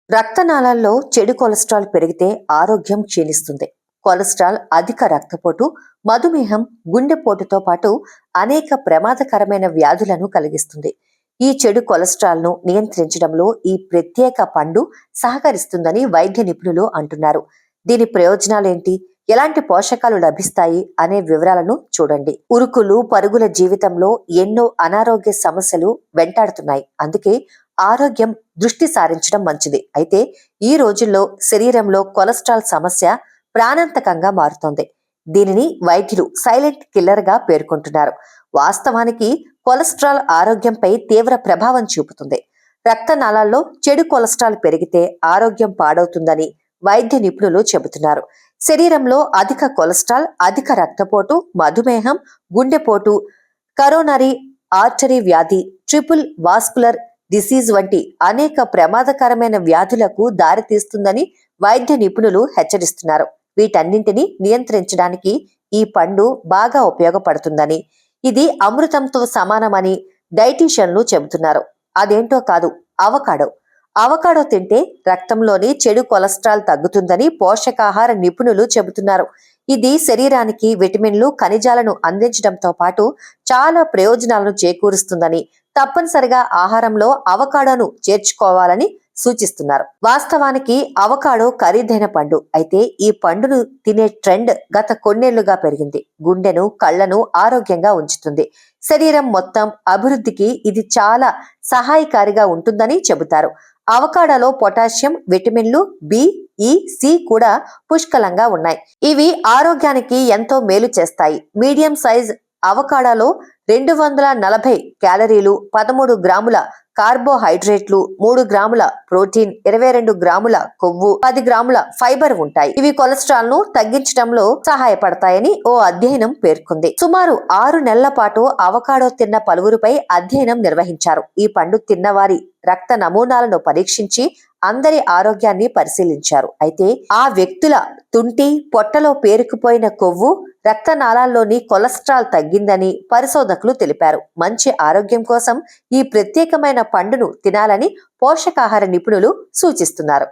రక్తనాళాల్లో చెడు కొలెస్ట్రాల్ పెరిగితే ఆరోగ్యం క్షీణిస్తుంది. కొలెస్ట్రాల్ అధిక రక్తపోటు, మధుమేహం, గుండెపోటుతో పాటు అనేక ప్రమాదకరమైన వ్యాధులను కలిగిస్తుంది. ఈ చెడు కొలెస్ట్రాల్ను నియంత్రించడంలో ఈ ప్రత్యేక పండు సహకరిస్తుందని వైద్య నిపుణులు అంటున్నారు. దీని ప్రయోజనాలేంటి, ఎలాంటి పోషకాలు లభిస్తాయి అనే వివరాలను చూడండి. ఉరుకులు పరుగుల జీవితంలో ఎన్నో అనారోగ్య సమస్యలు వెంటాడుతున్నాయి. అందుకే ఆరోగ్యం దృష్టి సారించడం మంచిది. అయితే ఈ రోజుల్లో శరీరంలో కొలెస్ట్రాల్ సమస్య ప్రాణాంతకంగా మారుతోంది. దీనిని వైద్యులు సైలెంట్ కిల్లర్ గా పేర్కొంటున్నారు. వాస్తవానికి కొలెస్ట్రాల్ ఆరోగ్యంపై తీవ్ర ప్రభావం చూపుతుంది. రక్తనాళాల్లో చెడు కొలెస్ట్రాల్ పెరిగితే ఆరోగ్యం పాడవుతుందని వైద్య నిపుణులు చెబుతున్నారు. శరీరంలో అధిక కొలెస్ట్రాల్ అధిక రక్తపోటు, మధుమేహం, గుండెపోటు, కరోనరీ ఆర్టరీ వ్యాధి, ట్రిపుల్ వాస్కులర్ డిసీజ్ వంటి అనేక ప్రమాదకరమైన వ్యాధులకు దారితీస్తుందని వైద్య నిపుణులు హెచ్చరిస్తున్నారు. వీటన్నింటినీ నియంత్రించడానికి ఈ పండు బాగా ఉపయోగపడుతుందని, ఇది అమృతంతో సమానమని డైటీషియన్లు చెబుతున్నారు. అదేంటో కాదు, అవకాడో. అవకాడో తింటే రక్తంలోని చెడు కొలెస్ట్రాల్ తగ్గుతుందని పోషకాహార నిపుణులు చెబుతున్నారు. ఇది శరీరానికి విటమిన్లు, ఖనిజాలను అందించడంతో పాటు చాలా ప్రయోజనాలను చేకూరుస్తుందని, తప్పనిసరిగా ఆహారంలో అవకాడోను చేర్చుకోవాలని సూచిస్తున్నారు. వాస్తవానికి అవకాడో ఖరీదైన పండు. అయితే ఈ పండును తినే ట్రెండ్ గత కొన్నేళ్లుగా పెరిగింది. గుండెను, కళ్లను ఆరోగ్యంగా ఉంచుతుంది. శరీరం మొత్తం అభివృద్ధికి ఇది చాలా సహాయకారిగా ఉంటుందని చెబుతారు. అవకాడోలో పొటాషియం, విటమిన్లు బి, ఈ, సి కూడా పుష్కలంగా ఉన్నాయి. ఇవి ఆరోగ్యానికి ఎంతో మేలు చేస్తాయి. మీడియం సైజ్ అవకాడోలో 240 క్యాలరీలు, 13 గ్రాముల కార్బోహైడ్రేట్లు, 3 గ్రాముల ప్రోటీన్, 22 గ్రాముల కొవ్వు, 10 గ్రాముల ఫైబర్ ఉంటాయి. ఇవి కొలెస్ట్రాల్ ను తగ్గించడంలో సహాయపడతాయని ఓ అధ్యయనం పేర్కొంది. సుమారు 6 నెలల పాటు అవకాడో తిన్న పలువురిపై అధ్యయనం నిర్వహించారు. ఈ పండు తిన్నవారి రక్త నమూనాలను పరీక్షించి అందరి ఆరోగ్యాన్ని పరిశీలించారు. అయితే ఆ వ్యక్తుల తుంటి, పొట్టలో పేరుకుపోయిన కొవ్వు, రక్తనాళాల్లోని కొలెస్ట్రాల్ తగ్గిందని పరిశోధకులు తెలిపారు. మంచి ఆరోగ్యం కోసం ఈ ప్రత్యేకమైన పండును తినాలని పోషకాహార నిపుణులు సూచిస్తున్నారు.